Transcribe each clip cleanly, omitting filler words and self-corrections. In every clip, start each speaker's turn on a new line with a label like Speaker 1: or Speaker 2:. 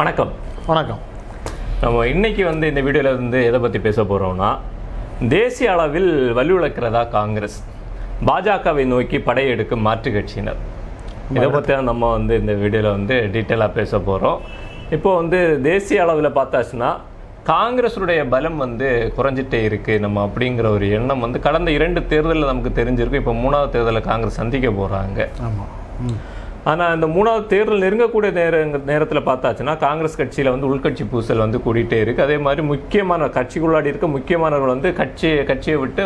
Speaker 1: வணக்கம்.
Speaker 2: வணக்கம்.
Speaker 1: நம்ம இன்னைக்கு இந்த வீடியோவில் எதை பற்றி பேச போகிறோம்னா, தேசிய அளவில் வலுவிழக்கிறதா காங்கிரஸ், பாஜகவை நோக்கி படையெடுக்கும் மாற்று கட்சியினர், இதை பற்றி தான் நம்ம இந்த வீடியோவில் டீட்டெயிலாக பேச போகிறோம். இப்போது தேசிய அளவில் பார்த்தாச்சுன்னா காங்கிரஸுடைய பலம் குறைஞ்சிட்டே இருக்குது நம்ம அப்படிங்கிற ஒரு எண்ணம் கடந்த 2 தேர்தலில் நமக்கு தெரிஞ்சிருக்கு. இப்போ 3வது தேர்தலில் காங்கிரஸ் சந்திக்க போகிறாங்க. ஆனால் இந்த 3வது தேர்தல் நெருங்கக்கூடிய நேரத்தில் பார்த்தாச்சுன்னா காங்கிரஸ் கட்சியில் உள்கட்சி பூசல் கூடிட்டே இருக்குது. அதே மாதிரி முக்கியமான கட்சிக்குள்ளாடி இருக்க முக்கியமானவர்கள் கட்சியை விட்டு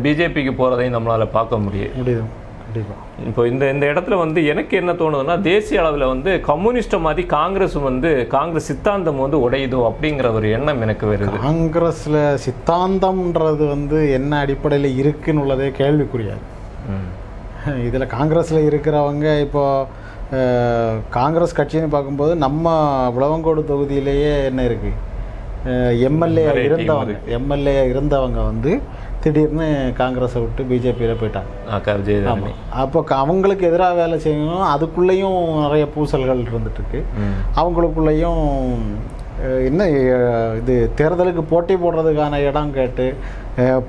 Speaker 1: பிஜேபிக்கு போகிறதையும் நம்மளால் பார்க்க முடியும். இப்போ இந்த இடத்துல எனக்கு என்ன தோணுதுன்னா, தேசிய அளவில் கம்யூனிஸ்ட்டை மாதிரி காங்கிரஸ் சித்தாந்தம் உடையுதோ அப்படிங்கிற ஒரு எண்ணம் எனக்கு வருது.
Speaker 2: காங்கிரஸில் சித்தாந்தம்ன்றது என்ன அடிப்படையில் இருக்குன்னு உள்ளதே கேள்விக்குரியாது. இதில் காங்கிரஸில் இருக்கிறவங்க இப்போ காங்கிரஸ் கட்சின்னு பார்க்கும்போது நம்ம விளவங்கோடு தொகுதியிலேயே என்ன இருக்குது, எம்எல்ஏ இருந்தவங்க திடீர்னு காங்கிரஸை விட்டு பிஜேபியில் போயிட்டாங்க. ஆமாம். அப்போ அவங்களுக்கு எதிராக வேலை செய்யணும், அதுக்குள்ளேயும் நிறைய பூசல்கள் இருந்துட்டுருக்கு. அவங்களுக்குள்ளேயும் என்ன இது தேர்தலுக்கு போட்டி போடுறதுக்கான இடம் கேட்டு,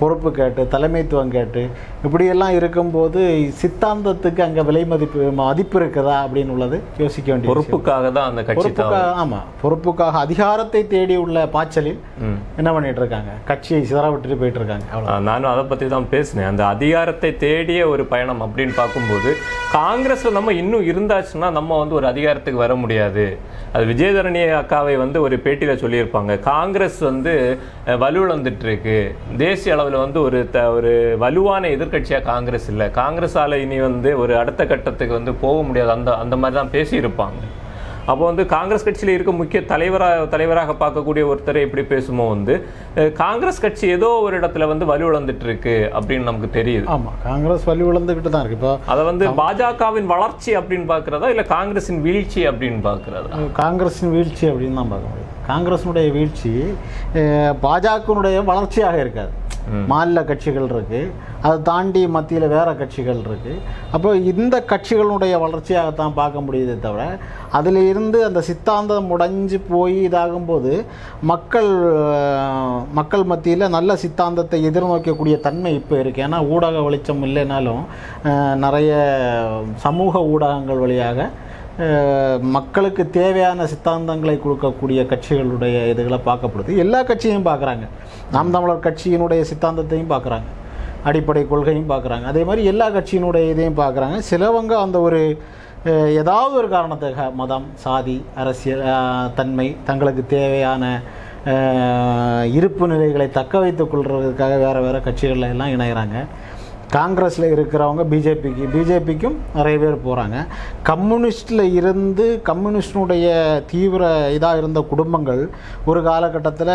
Speaker 2: பொறுப்பு கேட்டு, தலைமைத்துவம் கேட்டு, இப்படியெல்லாம் இருக்கும்போது சித்தாந்தத்துக்கு அங்கே விலை மதிப்பு இருக்குதா அப்படின்னு உள்ளது யோசிக்க வேண்டிய.
Speaker 1: பொறுப்புக்காக தான் அந்த கட்சி.
Speaker 2: ஆமாம், பொறுப்புக்காக அதிகாரத்தை தேடி உள்ள பாய்ச்சலில் என்ன பண்ணிட்டு இருக்காங்க, கட்சியை சிதற விட்டுட்டு போயிட்டு இருக்காங்க. அவ்வளோ.
Speaker 1: நானும் அதை பற்றி தான் பேசினேன். அந்த அதிகாரத்தை தேடிய ஒரு பயணம் அப்படின்னு பார்க்கும்போது காங்கிரஸில் நம்ம இன்னும் இருந்தாச்சுன்னா நம்ம ஒரு அதிகாரத்துக்கு வர முடியாது. அது விஜயதரணி அக்காவை ஒரு பேட்டியில் சொல்லியிருப்பாங்க, காங்கிரஸ் வலுவிழந்துட்டு இருக்கு, தேசிய அளவில் ஒரு வலுவான எதிர்கட்சியாக காங்கிரஸ் இல்லை, காங்கிரஸால் இனி ஒரு அடுத்த கட்டத்துக்கு போக முடியாது, அந்த மாதிரி தான் பேசியிருப்பாங்க. அப்போ காங்கிரஸ் கட்சியில் இருக்க முக்கிய தலைவராக பார்க்கக்கூடிய ஒருத்தரை எப்படி பேசுமோ காங்கிரஸ் கட்சி ஏதோ ஒரு இடத்துல வலுவிழந்துட்டு இருக்கு அப்படின்னு நமக்கு தெரியுது.
Speaker 2: ஆமாம், காங்கிரஸ் வலுவிழந்துகிட்டு தான் இருக்கு. இப்போ அதை
Speaker 1: பாஜகவின் வளர்ச்சி அப்படின்னு பார்க்கறதா இல்லை காங்கிரஸின் வீழ்ச்சி அப்படின்னு பார்க்கறதா?
Speaker 2: காங்கிரஸின் வீழ்ச்சி அப்படின்னு தான் பார்க்க முடியும். காங்கிரஸினுடைய வீழ்ச்சி பாஜகனுடைய வளர்ச்சியாக இருக்காது. மாநில கட்சிகள் இருக்குது, அதை தாண்டி மத்தியில் வேறு கட்சிகள் இருக்குது. அப்போ இந்த கட்சிகளுடைய வளர்ச்சியாகத்தான் பார்க்க முடியுதே தவிர, அதில் இருந்து அந்த சித்தாந்தம் உடைஞ்சு போய் இதாகும்போது மக்கள் மத்தியில் நல்ல சித்தாந்தத்தை எதிர்நோக்கக்கூடிய தன்மை இப்போ இருக்குது. ஏன்னா ஊடக வெளிச்சம் இல்லைனாலும் நிறைய சமூக ஊடகங்கள் வழியாக மக்களுக்கு தேவையான சித்தாந்தங்களை கொடுக்கக்கூடிய கட்சிகளுடைய இதுகளை பார்க்கப்படுது. எல்லா கட்சியும் பார்க்குறாங்க. நாம் தமிழர் கட்சியினுடைய சித்தாந்தத்தையும் பார்க்குறாங்க, அடிப்படை கொள்கையும் பார்க்குறாங்க. அதே மாதிரி எல்லா கட்சியினுடைய இதையும் பார்க்குறாங்க. சிலவங்க ஏதாவது ஒரு காரணத்துக்காக மதம், சாதி, அரசியல் தன்மை, தங்களுக்கு தேவையான இருப்பு நிலைகளை தக்க வைத்துக் கொள்றதுக்காக வேறு கட்சிகளில் எல்லாம் இணைகிறாங்க. காங்கிரஸில் இருக்கிறவங்க பிஜேபிக்கும் நிறைய பேர் போகிறாங்க. கம்யூனிஸ்டில் இருந்து கம்யூனிஸ்டினுடைய தீவிர இதாக இருந்த குடும்பங்கள் ஒரு காலகட்டத்தில்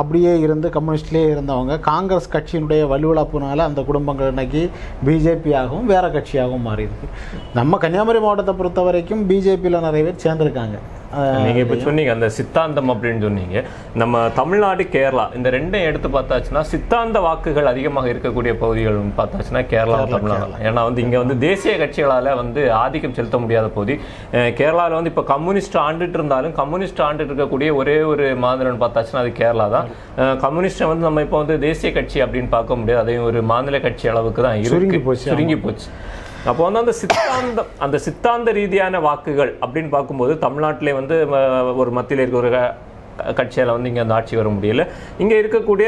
Speaker 2: அப்படியே இருந்து கம்யூனிஸ்ட்லேயே இருந்தவங்க காங்கிரஸ் கட்சியினுடைய வலுவிழப்புனால அந்த குடும்பங்கள் இன்னைக்கு பிஜேபியாகவும் வேறு கட்சியாகவும் மாறியிருக்கு. நம்ம கன்னியாகுமரி மாவட்டத்தை பொறுத்த வரைக்கும் பிஜேபியில் நிறைய பேர் சேர்ந்துருக்காங்க.
Speaker 1: நீங்கள் இப்போ சொன்னீங்க அந்த சித்தாந்தம் அப்படின்னு சொன்னீங்க. நம்ம தமிழ்நாடு, கேரளா இந்த ரெண்டையும் எடுத்து பார்த்தாச்சுன்னா சித்தாந்த வாக்குகள் அதிகமாக இருக்கக்கூடிய பகுதிகள் பார்த்தாச்சுன்னா கேரளா, தமிழ்நாடு. ஏன்னா இங்கே தேசிய கட்சிகளால் ஆதிக்கம் செலுத்த முடியாத பகுதி. கேரளாவில் இப்போ கம்யூனிஸ்ட் ஆண்டுட்டு இருந்தாலும் கம்யூனிஸ்ட் ஆண்டுட்டு இருக்கக்கூடிய ஒரே ஒரு மாநிலம்னு பார்த்தாச்சுன்னா அது கேரளா தான். கம்யூனிஸ்ட்டை நம்ம இப்போ தேசிய கட்சி அப்படின்னு பார்க்க முடியாது, அதையும் ஒரு மாநில கட்சி அளவுக்கு தான் சுருங்கி போச்சு. அப்போ அந்த சித்தாந்த ரீதியான வாக்குகள் அப்படின்னு பார்க்கும்போது தமிழ்நாட்டிலே ஒரு மத்தியில் இருக்கிற ஒரு கட்சியால் இங்கே ஆட்சி வர முடியல. இங்கே இருக்கக்கூடிய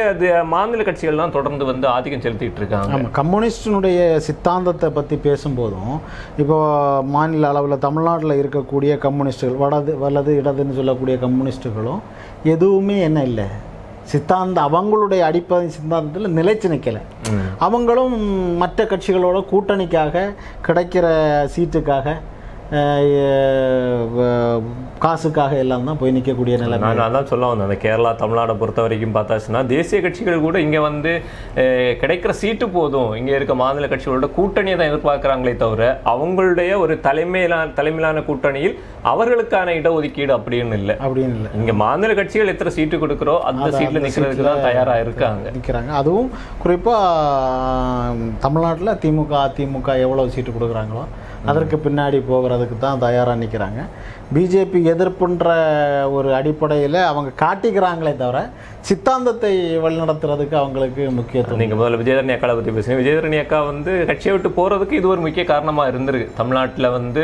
Speaker 1: மாநில கட்சிகள் தான் தொடர்ந்து ஆதிக்கம் செலுத்திட்டு இருக்காங்க.
Speaker 2: ஆமாம், கம்யூனிஸ்டினுடைய சித்தாந்தத்தை பற்றி பேசும்போதும் இப்போ மாநில அளவில் தமிழ்நாட்டில் இருக்கக்கூடிய கம்யூனிஸ்டுகள் வலது இடதுன்னு சொல்லக்கூடிய கம்யூனிஸ்டுகளும் எதுவுமே என்ன இல்லை, அவங்களுடைய அடிப்படை சித்தாந்தத்தில் நிலைச்சு நிற்கலை. அவங்களும் மற்ற கட்சிகளோட கூட்டணிக்காக கிடைக்கிற சீட்டுக்காக காசுக்காக எல்லாம் தான் போய் நிற்கக்கூடிய நிலைமை.
Speaker 1: நான் தான் சொல்ல வந்தேன், அந்த கேரளா, தமிழ்நாடை பொறுத்த வரைக்கும் பார்த்தாச்சுன்னா தேசிய கட்சிகள் கூட இங்கே கிடைக்கிற சீட்டு போதும், இங்கே இருக்க மாநில கட்சிகளோட கூட்டணியை தான் எதிர்பார்க்குறாங்களே தவிர அவங்களுடைய ஒரு தலைமையிலான கூட்டணியில் அவர்களுக்கான இடஒதுக்கீடு அப்படின்னு இல்லை. இங்கே மாநில கட்சிகள் எத்தனை சீட்டு கொடுக்குறோ அந்த சீட்டில் நிற்கிறதுக்கு தான் தயாராக நிற்கிறாங்க.
Speaker 2: அதுவும் குறிப்பாக தமிழ்நாட்டில் திமுக, அதிமுக எவ்வளோ சீட்டு கொடுக்குறாங்களோ அதற்கு பின்னாடி போகிறதுக்கு தான் தயாராக நிற்கிறாங்க. பிஜேபி எதிர்ப்புன்ற ஒரு அடிப்படையில் அவங்க காட்டிக்கிறாங்களே தவிர சித்தாந்தத்தை வழிநடத்துறதுக்கு அவங்களுக்கு முக்கியத்துவம்.
Speaker 1: நீங்கள் முதல்ல விஜயதரணி அக்காவை பற்றி பேசுங்க. விஜயதரணி அக்கா வந்து கட்சியை விட்டு போகிறதுக்கு இது ஒரு முக்கிய காரணமாக இருந்திருக்கு. தமிழ்நாட்டில் வந்து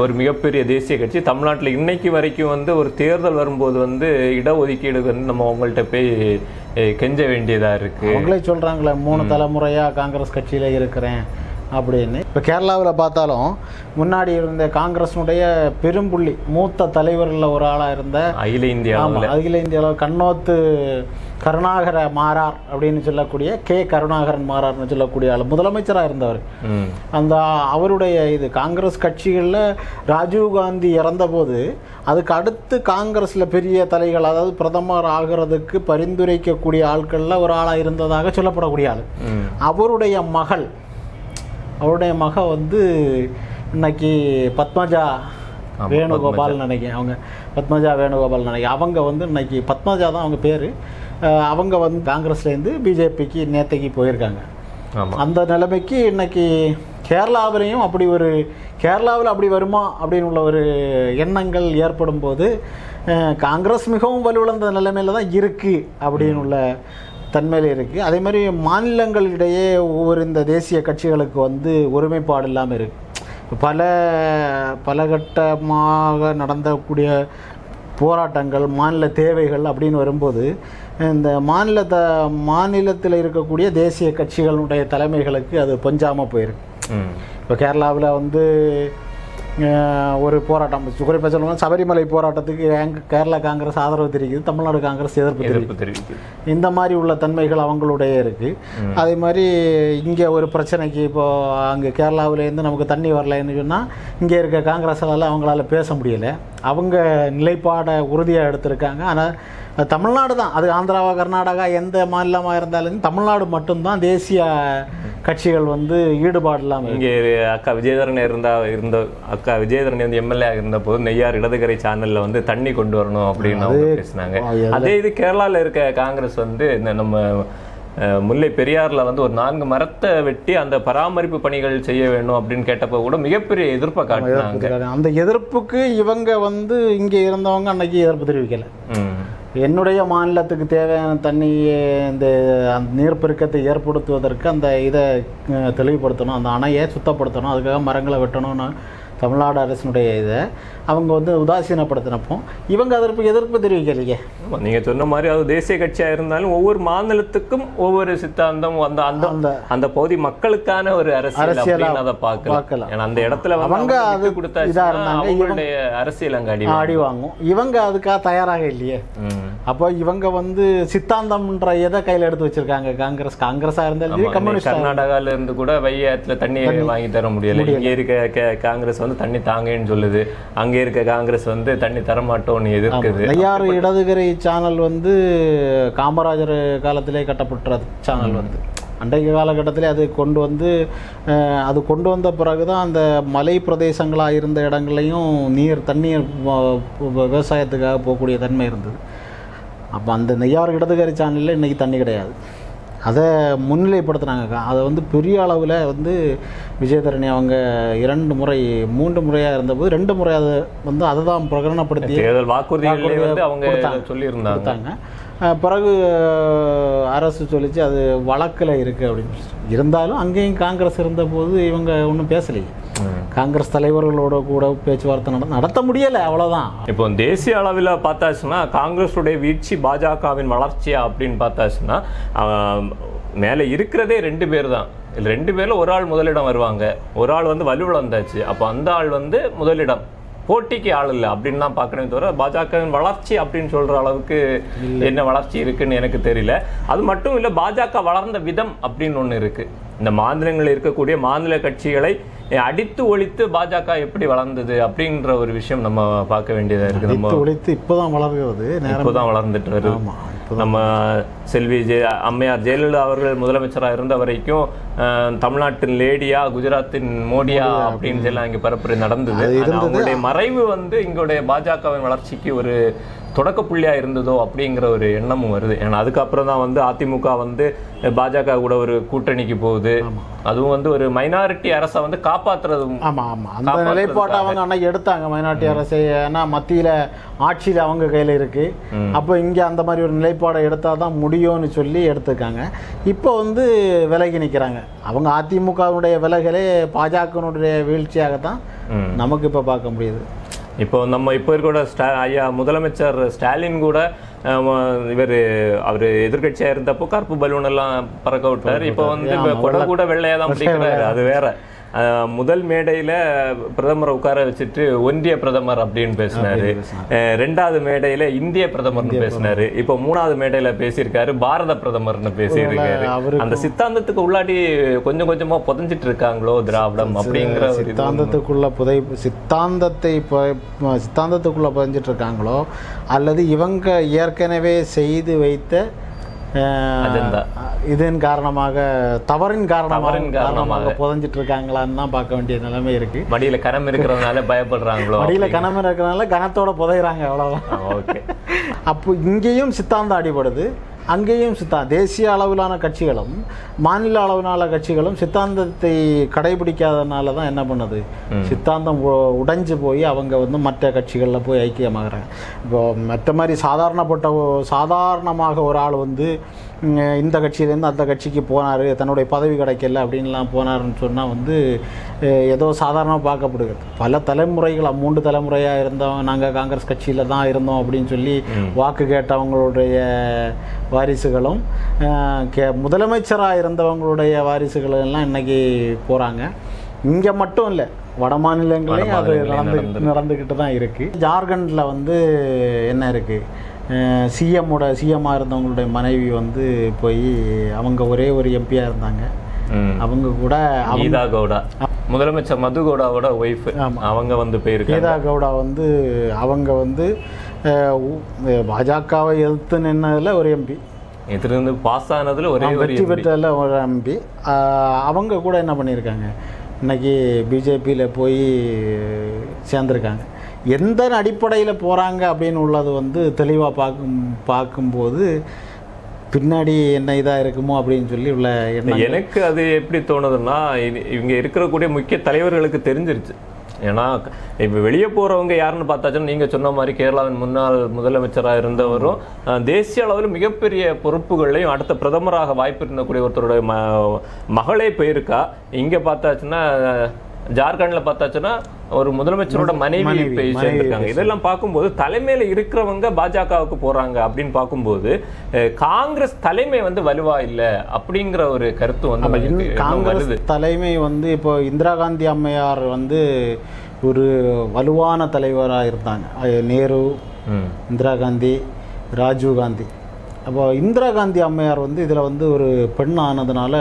Speaker 1: ஒரு மிகப்பெரிய தேசிய கட்சி, தமிழ்நாட்டில் இன்னைக்கு வரைக்கும் வந்து ஒரு தேர்தல் வரும்போது வந்து இடஒதுக்கீடு வந்து நம்ம அவங்கள்ட்ட போய் கெஞ்ச வேண்டியதாக இருக்குது.
Speaker 2: அவங்களே சொல்கிறாங்களே 3 தலைமுறையாக காங்கிரஸ் கட்சியில் இருக்கிறேன் அப்படின்னு. இப்போ கேரளாவில் பார்த்தாலும் முன்னாடி இருந்த காங்கிரஸினுடைய பெரும்புள்ளி மூத்த தலைவர்களில் ஒரு ஆளாக இருந்த
Speaker 1: அகில
Speaker 2: இந்தியாவில் கண்ணோத்து கருணாகர மாறார் அப்படின்னு சொல்லக்கூடிய கருணாகரன் மாறார்னு சொல்லக்கூடிய ஆள் முதலமைச்சராக இருந்தவர். அந்த அவருடைய இது காங்கிரஸ் கட்சிகளில் ராஜீவ்காந்தி இறந்தபோது அதுக்கு அடுத்து காங்கிரஸில் பெரிய தலைகள், அதாவது பிரதமர் ஆகிறதுக்கு பரிந்துரைக்கக்கூடிய ஆட்களில் ஒரு ஆளாக இருந்ததாக சொல்லப்படக்கூடிய ஆள். அவருடைய மக வந்து இன்னைக்கு பத்மஜா வேணுகோபால் நினைக்கிறேன், அவங்க பத்மஜா வேணுகோபால் நினைக்கிறேன். அவங்க வந்து இன்னைக்கு பத்மஜா தான் அவங்க பேர். அவங்க வந்து காங்கிரஸ்லேருந்து பிஜேபிக்கு நேற்றைக்கு போயிருக்காங்க. அந்த நிலைமைக்கு இன்னைக்கு கேரளாவிலையும் கேரளாவில் அப்படி வருமா அப்படின்னு உள்ள ஒரு எண்ணங்கள் ஏற்படும் போது காங்கிரஸ் மிகவும் வலுவிழந்த நிலைமையில் தான் இருக்குது அப்படின்னு உள்ள தன்மையில் இருக்குது. அதே மாதிரி மாநிலங்களிடையே ஒவ்வொரு இந்த தேசிய கட்சிகளுக்கு வந்து ஒருமைப்பாடு இல்லாமல் இருக்குது. பலகட்டமாக நடந்தக்கூடிய போராட்டங்கள், மாநில தேவைகள் அப்படின்னு வரும்போது இந்த மாநிலத்தில் இருக்கக்கூடிய தேசிய கட்சிகளுடைய தலைமைகளுக்கு அது பொஞ்சாமல் போயிருக்கு. இப்போ கேரளாவில் வந்து ஒரு போராட்டம் குறிப்பாக சொல்லணும், சபரிமலை போராட்டத்துக்கு கேரளா காங்கிரஸ் ஆதரவு தெரிவிக்குது, தமிழ்நாடு காங்கிரஸ் எதிர்ப்பு தெரிவிக்குது. இந்த மாதிரி உள்ள தன்மைகள் அவங்களுடைய இருக்குது. அதே மாதிரி இங்கே ஒரு பிரச்சனைக்கு இப்போது அங்கே கேரளாவிலேருந்து நமக்கு தண்ணி வரலைன்னு சொன்னால் இங்கே இருக்க காங்கிரஸால் அவங்களால பேச முடியலை. அவங்க நிலைப்பாடை உறுதியாக எடுத்திருக்காங்க. ஆனால் தமிழ்நாடு தான், அது ஆந்திராவா கர்நாடகா எந்த மாநிலமாக இருந்தாலும் தமிழ்நாடு மட்டும்தான் தேசிய கட்சிகள் வந்து ஈடுபாடு இல்லாமல்.
Speaker 1: இங்கே அக்கா விஜயதரணி அக்கா விஜயதரணி வந்து எம்எல்ஏ இருந்தபோது நெய்யார் இடதுகரை சேனலில் வந்து தண்ணி கொண்டு வரணும் அப்படின்னு அவங்க பேசினாங்க. அதே இது கேரளாவில் இருக்க காங்கிரஸ் வந்து இந்த நம்ம முல்லை பெரியாரில் வந்து ஒரு 4 மரத்தை வெட்டி அந்த பராமரிப்பு பணிகள் செய்ய வேணும் அப்படின்னு கேட்டப்போ கூட மிகப்பெரிய எதிர்ப்பை காட்டினாங்க.
Speaker 2: அந்த எதிர்ப்புக்கு இவங்க வந்து இங்கே இருந்தவங்க அன்னைக்கு எதிர்ப்பு தெரிவிக்கலை. என்னுடைய மாநிலத்துக்கு தேவையான தண்ணியை இந்த நீர்ப்பெருக்கத்தை ஏற்படுத்துவதற்கு அந்த இதை தெளிவுபடுத்தணும், அந்த அணையை சுத்தப்படுத்தணும், அதுக்காக மரங்களை வெட்டணும்னு தமிழ்நாடு அரசினுடைய இதை அவங்க வந்து உதாசீனப்படுத்தினப்போ இவங்க அதற்கு எதிர்ப்பு தெரிவிக்கலையே.
Speaker 1: நீங்கள் சொன்ன மாதிரி அது தேசிய கட்சியாக இருந்தாலும் ஒவ்வொரு மாநிலத்துக்கும் ஒவ்வொரு சித்தாந்தம் அந்த பகுதி மக்களுக்கான ஒரு அரசியல் அதை பார்க்கலாம். ஏன்னா அந்த இடத்துல
Speaker 2: அவங்க அது
Speaker 1: கொடுத்தா அவங்களுடைய அரசியல் அங்கே
Speaker 2: ஆடி வாங்கும். இவங்க அதுக்காக தயாராக இல்லையே. அப்போ இவங்க வந்து சித்தாந்தம்ன்ற எதை கையில் எடுத்து வச்சிருக்காங்க. காங்கிரஸாக இருந்தாலும் கம்யூனிஸ்ட்
Speaker 1: கர்நாடகால இருந்து கூட வையத்துல தண்ணி வாங்கி தர முடியல. இங்கே இருக்க காங்கிரஸ் வந்து தண்ணி தாங்கன்னு சொல்லுது, அங்கே இருக்க காங்கிரஸ் வந்து தண்ணி தரமாட்டோம்னு எதிர்க்குது.
Speaker 2: நெய்யாறு இடதுகரை சேனல் வந்து காமராஜர் காலத்திலே கட்டப்பட்டுறது சேனல் வந்து அன்றைய காலகட்டத்திலே அது கொண்டு வந்த பிறகு தான் அந்த மலை பிரதேசங்களாக இருந்த இடங்களையும் தண்ணீர் விவசாயத்துக்காக போகக்கூடிய தன்மை இருந்தது. அப்போ அந்த நெய்யாறு இடதுகரை சேனலில் இன்றைக்கி தண்ணி கிடையாது. அதை முன்னிலைப்படுத்துனாங்க. அதை வந்து பெரிய அளவில் வந்து விஜயதரணி அவங்க 2 முறை 3 முறையாக இருந்தபோது 2 முறை அதை வந்து அதை தான் பிரகடனப்படுத்தி கொடுத்தாங்க. பிறகு அரசு சொல்லிச்சு அது வழக்கில் இருக்குது அப்படின்னு. இருந்தாலும் அங்கேயும் காங்கிரஸ் இருந்தபோது இவங்க ஒன்றும் பேசலையே. காங்கிரஸ் தலைவர்களோட கூட பேச்சுவார்த்தை நடத்த முடியலை, அவ்வளோதான்.
Speaker 1: இப்போ தேசிய அளவில் பார்த்தாச்சுன்னா காங்கிரஸுடைய வீழ்ச்சி பாஜகவின் வளர்ச்சியா அப்படின்னு பார்த்தாச்சுன்னா மேலே இருக்கிறதே 2 பேர் தான். இல்லை 2 பேரில் ஒரு ஆள் முதலிடம் வருவாங்க, ஒரு ஆள் வந்து வலுவிழந்தாச்சு. அப்போ அந்த ஆள் வந்து முதலிடம், போட்டிக்கு ஆள் இல்லை அப்படின்னு தான் பார்க்கணும். தவிர பாஜகவின் வளர்ச்சி அப்படின்னு சொல்கிற அளவுக்கு என்ன வளர்ச்சி இருக்குன்னு எனக்கு தெரியல. அது மட்டும் இல்லை, பாஜக வளர்ந்த விதம் அப்படின்னு ஒன்று இருக்குது. இந்த மாநிலங்களில் இருக்கக்கூடிய மாநில கட்சிகளை அடித்து ஒழித்து பாஜக எப்படி வளர்ந்தது அப்படின்ற ஒரு விஷயம் நம்ம பார்க்க வேண்டியதாக இருக்குது. நம்ம
Speaker 2: ஒழித்து இப்போதான் வளர்கிறது,
Speaker 1: இப்போதான் வளர்ந்துட்டு வருது. நம்ம செல்வி அம்மையார் ஜெயலலிதா அவர்கள் முதலமைச்சராக இருந்த வரைக்கும் தமிழ்நாட்டின் லேடியா, குஜராத்தின் மோடியா அப்படின்னு சொல்லி இங்கே பரப்புரை நடந்தது. அவங்களுடைய மறைவு வந்து இங்களுடைய பாஜகவின் வளர்ச்சிக்கு ஒரு தொடக்க புள்ளியா இருந்ததோ அப்படிங்கிற ஒரு எண்ணமும் வருது. ஏன்னா அதுக்கப்புறம் தான் வந்து அதிமுக வந்து பாஜக கூட ஒரு கூட்டணிக்கு போகுது. அதுவும் வந்து ஒரு மைனாரிட்டி அரசை வந்து காப்பாற்றுறதும்.
Speaker 2: அந்த நிலைப்பாட்டை அவங்க அன்னைக்கு எடுத்தாங்க மைனாரிட்டி அரசை. ஏன்னா மத்தியில் ஆட்சியில் அவங்க கையில் இருக்கு. அப்போ இங்கே அந்த மாதிரி ஒரு நிலைப்பாடை எடுத்தால் தான் முடியும்னு சொல்லி எடுத்துக்காங்க. இப்போ வந்து விலகி நிற்கிறாங்க. அவங்க அதிமுகவுடைய விலகலே பாஜகனுடைய வீழ்ச்சியாகத்தான் நமக்கு இப்போ பார்க்க முடியுது.
Speaker 1: இப்போ நம்ம இப்போ இருக்கிற ஐயா முதலமைச்சர் ஸ்டாலின் கூட அவர் எதிர்கட்சியா இருந்தப்போ கருப்பு பலூன் எல்லாம் பறக்க விட்டார். இப்போ வந்து கொடை கூட வெள்ளையா தான் பிடிக்கிறாரு. அது வேற. முதல் மேடையில பிரதமரை உட்கார வச்சுட்டு ஒன்றிய பிரதமர் அப்படின்னு பேசினாரு. ரெண்டாவது மேடையில இந்திய பிரதமர்னு பேசினாரு. இப்போ மூணாவது மேடையில பேசியிருக்காரு பாரத பிரதமர்னு பேசியிருக்காரு. அந்த சித்தாந்தத்துக்கு உள்ளாடி கொஞ்சம் கொஞ்சமா புதைஞ்சிட்டு இருக்காங்களோ திராவிடம் அப்படிங்கிற
Speaker 2: சித்தாந்தத்துக்குள்ள புதைஞ்சிட்டு இருக்காங்களோ, அல்லது இவங்க ஏற்கனவே செய்து வைத்த இதன் காரணமாக தவறின் காரணமாக புதைஞ்சிட்டு இருக்காங்களான்னு தான் பார்க்க வேண்டிய நிலைமை இருக்கு.
Speaker 1: மடியில கனம் இருக்கிறதுனால பயப்படுறாங்களோ,
Speaker 2: மடியில கனம் இருக்கிறதுனால கனத்தோட புதைகிறாங்க, அவ்வளவுதான். அப்போ இங்கேயும் சித்தாந்தம் அடிபடுது, அங்கேயும் தேசிய அளவிலான கட்சிகளும் மாநில அளவிலான கட்சிகளும் சித்தாந்தத்தை கடைபிடிக்காதனால தான் என்ன பண்ணுது, சித்தாந்தம் உடைஞ்சு போய் அவங்க வந்து மற்ற கட்சிகளில் போய் ஐக்கியமாகறாங்க. இப்போ மற்ற மாதிரி சாதாரணமாக ஒரு ஆள் வந்து இந்த கட்சியிலேருந்து அந்த கட்சிக்கு போனார், தன்னுடைய பதவி கிடைக்கல அப்படின்லாம் போனாருன்னு சொன்னால் வந்து ஏதோ சாதாரணமாக பார்க்கப்படுகிறது. பல தலைமுறைகள் 3 தலைமுறையாக இருந்தவங்க நாங்கள் காங்கிரஸ் கட்சியில் தான் இருந்தோம் அப்படின்னு சொல்லி வாக்கு கேட்டவங்களுடைய வாரிசுகளும் முதலமைச்சராக இருந்தவங்களுடைய வாரிசுகள் எல்லாம் இன்னைக்கு போகிறாங்க. இங்கே மட்டும் இல்லை, வட மாநிலங்களையும் அது நடந்துக்கிட்டு தான் இருக்குது. ஜார்க்கண்டில் வந்து என்ன இருக்குது, சிஎம்மாக இருந்தவங்களுடைய மனைவி வந்து போய் அவங்க ஒரே ஒரு எம்பியாக இருந்தாங்க. அவங்க கூட
Speaker 1: கீதா கவுடா, முதலமைச்சர் மது கவுடாவோட ஒய்ஃப், அவங்க வந்து போயிருக்காங்க.
Speaker 2: கீதா கவுடா வந்து அவங்க வந்து பாஜகவை எதிர்த்து நின்னதில் ஒரு எம்பி,
Speaker 1: எதிர்த்து பாஸ் ஆனதில்
Speaker 2: வெற்றி பெற்றதில் ஒரு எம்பி. அவங்க கூட என்ன பண்ணியிருக்காங்க, இன்னைக்கு பிஜேபியில் போய் சேர்ந்துருக்காங்க. எந்த அடிப்படையில் போகிறாங்க அப்படின்னு உள்ளது வந்து தெளிவாக பார்க்கும்போது பின்னாடி என்ன இதாக இருக்குமோ அப்படின்னு சொல்லி உள்ள
Speaker 1: எனக்கு அது எப்படி தோணுதுன்னா, இவங்க இருக்கக்கூடிய முக்கிய தலைவர்களுக்கு தெரிஞ்சிருச்சு. ஏன்னா இப்போ வெளியே போகிறவங்க யாருன்னு பார்த்தாச்சுன்னா நீங்கள் சொன்ன மாதிரி கேரளாவின் முன்னாள் முதலமைச்சராக இருந்தவரும் தேசிய அளவில் மிகப்பெரிய பொறுப்புகளையும் அடுத்த பிரதமராக வாய்ப்பு இருந்தக்கூடிய ஒருத்தருடைய மகளே போயிருக்கா. இங்கே பார்த்தாச்சுன்னா ஜார்க்கண்டில் பார்த்தாச்சுன்னா ஒரு முதலமைச்சரோட மனைவி போய் சேர்ந்துருக்காங்க. இதெல்லாம் பார்க்கும்போது தலைமையில இருக்கிறவங்க பாஜகவுக்கு போறாங்க அப்படின்னு பார்க்கும்போது காங்கிரஸ் தலைமை வந்து வலுவா இல்லை அப்படிங்கிற ஒரு கருத்து வந்து
Speaker 2: காங்கிரஸ் தலைமை வந்து இப்போ இந்திரா காந்தி அம்மையார் வந்து ஒரு வலுவான தலைவராக இருந்தாங்க. நேரு, இந்திரா காந்தி, ராஜீவ் காந்தி. அப்போ இந்திரா காந்தி அம்மையார் வந்து இதில் வந்து ஒரு பெண் ஆனதுனால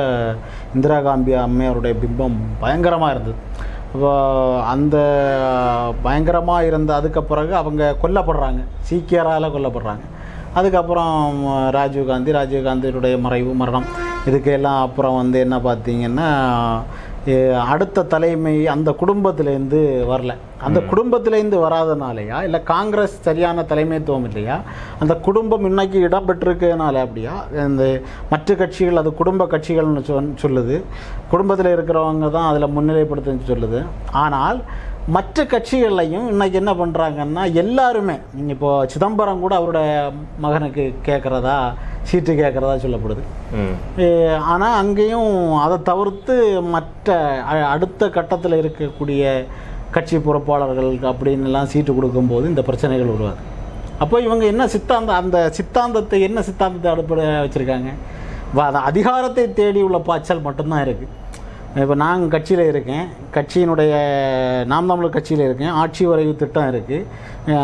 Speaker 2: இந்திரா காந்தி அம்மையாருடைய பிம்பம் பயங்கரமாக இருந்தது. இப்போ அந்த பயங்கரமாக இருந்த அதுக்கு பிறகு அவங்க கொல்லப்படுறாங்க, சீக்கியரால் கொல்லப்படுறாங்க. அதுக்கப்புறம் ராஜீவ்காந்தியுடைய மரணம், இதுக்கெல்லாம் அப்புறம் வந்து என்ன பார்த்தீங்கன்னா அடுத்த தலைமை அந்த குடும்பத்திலேருந்து வரல. அந்த குடும்பத்திலேருந்து வராதனாலையா இல்லை காங்கிரஸ் சரியான தலைமைத்துவம் இல்லையா, அந்த குடும்பம் இன்னைக்கு இடம் பெற்றிருக்கிறதுனால அப்படியா, இந்த மற்ற கட்சிகள் அது குடும்ப கட்சிகள்னு சொல்லுது, குடும்பத்தில் இருக்கிறவங்க தான் அதில் முன்னிலைப்படுத்துன்னு சொல்லுது. ஆனால் மற்ற கட்சிகள்லையும் இன்றைக்கி என்ன பண்ணுறாங்கன்னா எல்லாருமே, நீங்கள் இப்போது சிதம்பரம் கூட அவருடைய மகனுக்கு சீட்டு கேட்குறதா சொல்லப்படுது. ஆனால் அங்கேயும் அதை தவிர்த்து மற்ற அடுத்த கட்டத்தில் இருக்கக்கூடிய கட்சி பொறுப்பாளர்கள் அப்படின்லாம் சீட்டு கொடுக்கும்போது இந்த பிரச்சனைகள் உருவாது. அப்போ இவங்க என்ன அந்த சித்தாந்தத்தை அடிப்படையாக வச்சுருக்காங்க, அதிகாரத்தை தேடி உள்ள பாய்ச்சல் மட்டும்தான் இருக்குது. இப்போ நான் கட்சியில் இருக்கேன், கட்சியினுடைய நாம் தமிழர் கட்சியில் இருக்கேன், ஆட்சி வரைவு திட்டம் இருக்குது.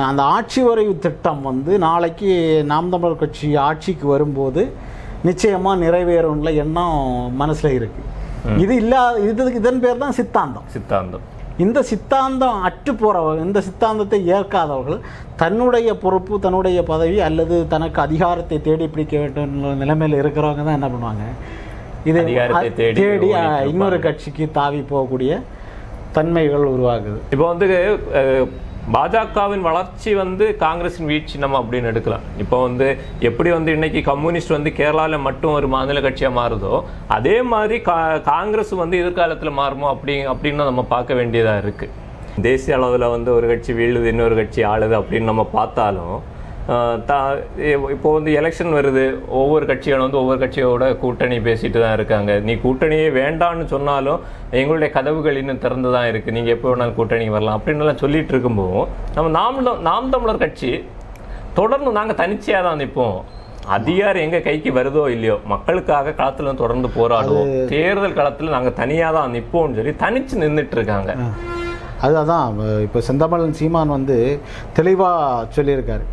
Speaker 2: அந்த ஆட்சி வரைவு திட்டம் வந்து நாளைக்கு நாம் தமிழர் கட்சி ஆட்சிக்கு வரும்போது நிச்சயமாக நிறைவேறும்ல எண்ணம் மனசில் இருக்குது. இதன் பேர் தான் சித்தாந்தம். இந்த சித்தாந்தம் அற்று போகிறவர்கள், இந்த சித்தாந்தத்தை ஏற்காதவர்கள் தன்னுடைய பொறுப்பு, தன்னுடைய பதவி அல்லது தனக்கு அதிகாரத்தை தேடி பிடிக்க வேண்டும் நிலைமையில் இருக்கிறவங்க தான் என்ன பண்ணுவாங்க, இதை தேடி இன்னொரு கட்சிக்கு தாவி போகக்கூடிய தன்மைகள் உருவாகுது.
Speaker 1: இப்போ வந்து பாஜகவின் வளர்ச்சி வந்து காங்கிரஸின் வீழ்ச்சி நம்ம அப்படின்னு எடுக்கலாம். இப்போ வந்து எப்படி வந்து இன்னைக்கு கம்யூனிஸ்ட் வந்து கேரளாவில் மட்டும் ஒரு மாநில கட்சியாக மாறுதோ அதே மாதிரி காங்கிரஸ் வந்து எதிர்காலத்தில் மாறுமோ அப்படின்னு நம்ம பார்க்க வேண்டியதாக இருக்குது. தேசிய அளவில் வந்து ஒரு கட்சி வீழுது இன்னொரு கட்சி ஆளுது அப்படின்னு நம்ம பார்த்தாலும் இப்போ வந்து எலெக்ஷன் வருது, ஒவ்வொரு கட்சிகளும் வந்து ஒவ்வொரு கட்சியோட கூட்டணி பேசிட்டு தான் இருக்காங்க. நீ கூட்டணியே வேண்டான்னு சொன்னாலும் எங்களுடைய கதவுகள் இன்னும் திறந்து தான் இருக்குது, நீங்கள் எப்போ வேணாலும் கூட்டணிக்கு வரலாம் அப்படின்னுலாம் சொல்லிட்டு இருக்கும்போது நம்ம நாம் தமிழர் கட்சி தொடர்ந்து நாங்கள் தனிச்சையாக தான் நிற்போம். அதிகாரம் எங்கள் கைக்கு வருதோ இல்லையோ மக்களுக்காக களத்தில் தொடர்ந்து போராடுவோம், தேர்தல் களத்தில் நாங்கள் தனியாக தான் நிற்போம்னு சொல்லி தனிச்சு நின்றுட்டு இருக்காங்க.
Speaker 2: அதுதான் இப்போ செந்தமிழன் சீமான் வந்து தெளிவாக சொல்லியிருக்காரு.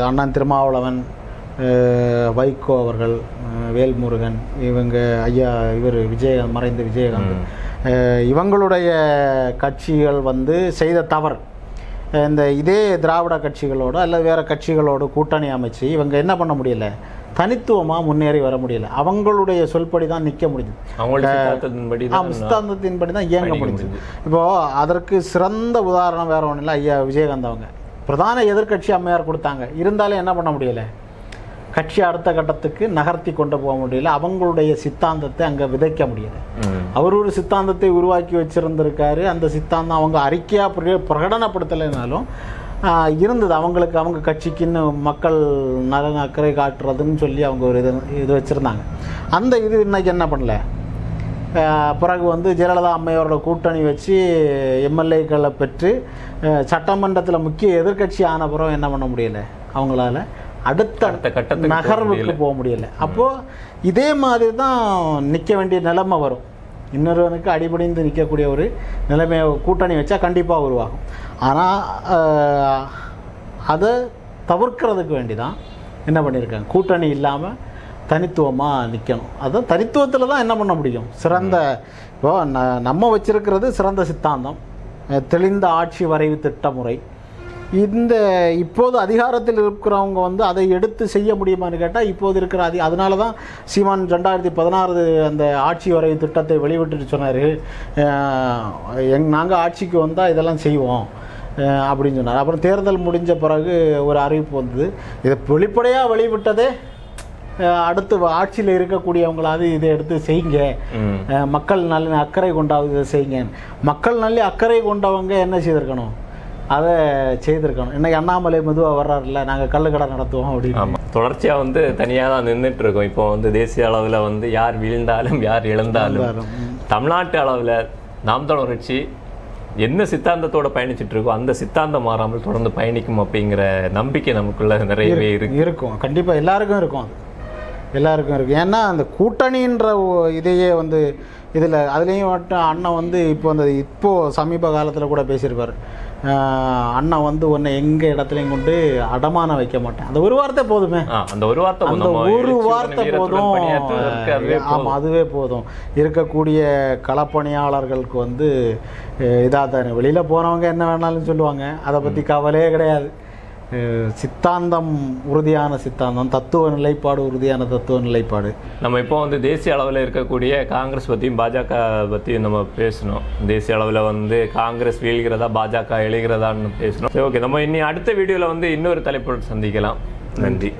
Speaker 2: அண்ணன் திருமாவளவன், வைகோ அவர்கள், வேல்முருகன், இவங்க ஐயா இவர் மறைந்த விஜயகாந்த், இவங்களுடைய கட்சிகள் வந்து செய்த தவறு இதே திராவிட கட்சிகளோடு அல்லது வேறு கட்சிகளோடு கூட்டணி அமைச்சு இவங்க என்ன பண்ண முடியல, தனித்துவமாக முன்னேறி வர முடியல. அவங்களுடைய சொல்படி தான் நிற்க முடியுது, சித்தாந்தத்தின்படி தான் இயங்க முடியுது. இப்போது அதற்கு சிறந்த உதாரணம் வேறு ஒன்றும் இல்லை, ஐயா விஜயகாந்த் அவங்க பிரதான எதிர்கட்சி அம்மையார் கொடுத்தாங்க. இருந்தாலும் என்ன பண்ண முடியலை, கட்சி அடுத்த கட்டத்துக்கு நகர்த்தி கொண்டு போக முடியல, அவங்களுடைய சித்தாந்தத்தை அங்கே விதைக்க முடியலை. அவர் ஒரு சித்தாந்தத்தை உருவாக்கி வச்சுருந்துருக்காரு, அந்த சித்தாந்தம் அவங்க அறிக்கையாக பிரகடனப்படுத்தலைனாலும் இருந்தது அவங்களுக்கு, அவங்க கட்சிக்குன்னு மக்கள் நலன் அக்கறை காட்டுறதுன்னு சொல்லி அவங்க ஒரு இது வச்சுருந்தாங்க. அந்த இது இன்றைக்கி என்ன பண்ணல, பிறகு வந்து ஜெயலலிதா அம்மையோரோட கூட்டணி வச்சு எம்எல்ஏக்களை பெற்று சட்டமன்றத்தில் முக்கிய எதிர்கட்சி ஆன பிறகு என்ன பண்ண முடியலை, அவங்களால அடுத்த கட்டத்துக்கு நகர்வுக்கு போக முடியலை. அப்போது இதே மாதிரி தான் நிற்க வேண்டிய நிலைமை வரும். இன்னொருவனுக்கு அடிபடிந்து நிற்கக்கூடிய ஒரு நிலைமையை கூட்டணி வச்சா கண்டிப்பாக உருவாகும். ஆனால் அதை தவிர்க்கிறதுக்கு வேண்டி தான் என்ன பண்ணியிருக்காங்க, கூட்டணி இல்லாமல் தனித்துவமாக நிற்கணும். அதுதான் தனித்துவத்தில் தான் என்ன பண்ண முடியும், சிறந்த இப்போ நம்ம வச்சிருக்கிறது சிறந்த சித்தாந்தம், தெளிந்த ஆட்சி வரைவு திட்டமுறை. இப்போது அதிகாரத்தில் இருக்கிறவங்க வந்து அதை எடுத்து செய்ய முடியுமான்னு கேட்டால் இப்போது இருக்கிற அதனால தான் சீமான் 2016 அந்த ஆட்சி வரைவு திட்டத்தை வெளிவிட்டுட்டு சொன்னார், நாங்கள் ஆட்சிக்கு வந்தால் இதெல்லாம் செய்வோம் அப்படின்னு சொன்னார். அப்புறம் தேர்தல் முடிஞ்ச பிறகு ஒரு அறிவிப்பு வந்தது, இதை வெளிப்படையாக வெளிவிட்டதே அடுத்து ஆட்சியில் இருக்கக்கூடியவங்களாவது இதை எடுத்து செய்யுங்க, மக்கள் நல்ல அக்கறை கொண்டாவது இதை செய்யுங்க. மக்கள் நல்ல அக்கறை கொண்டவங்க என்ன செய்திருக்கணும், அதை செய்திருக்கணும். இன்னைக்கு அண்ணாமலை மெதுவாக வர்றாருல்ல, நாங்கள் கள்ளுக்கடை நடத்துவோம் அப்படின்னு
Speaker 1: தொடர்ச்சியாக வந்து தனியாக தான் நின்றுட்டு இருக்கோம். இப்போ வந்து தேசிய அளவில் வந்து யார் வீழ்ந்தாலும் யார் இழந்தாலும் தமிழ்நாட்டு அளவில் நாம் தமிழர் கட்சி என்ன சித்தாந்தத்தோட பயணிச்சுட்டு இருக்கோ அந்த சித்தாந்தம் மாறாமல் தொடர்ந்து பயணிக்கும் அப்படிங்கிற நம்பிக்கை நமக்குள்ள நிறையவே
Speaker 2: இருக்கும். கண்டிப்பாக எல்லாருக்கும் இருக்கும், அது எல்லாருக்கும் இருக்குது. ஏன்னா அந்த கூட்டணின்ற இதையே வந்து இதில் அதுலேயும் மட்டும் அண்ணன் வந்து இப்போது சமீப காலத்தில் கூட பேசியிருப்பார், அண்ணன் வந்து உன்னை எங்கள் இடத்துலையும் கொண்டு அடமானம் வைக்க மாட்டேன். அந்த ஒரு வார்த்தை போதுமே, அந்த ஒரு வார்த்தை போதும். ஆமாம், அதுவே போதும். இருக்கக்கூடிய களப்பணியாளர்களுக்கு வந்து இதாக தானே, வெளியில் போனவங்க என்ன வேணாலும் சொல்லுவாங்க, அதை பற்றி கவலையே கிடையாது. சித்தாந்தம் உறுதியான சித்தாந்தம், தத்துவ நிலைப்பாடு உறுதியான தத்துவ நிலைப்பாடு.
Speaker 1: நம்ம இப்போ வந்து தேசிய அளவில் இருக்கக்கூடிய காங்கிரஸ் பற்றியும் பாஜக பற்றியும் நம்ம பேசணும். தேசிய அளவில் வந்து காங்கிரஸ் வீழ்கிறதா பாஜக எழுகிறதான்னு பேசணும். சரி, ஓகே. நம்ம இனி அடுத்த வீடியோவில் வந்து இன்னொரு தலைப்போடு சந்திக்கலாம். நன்றி.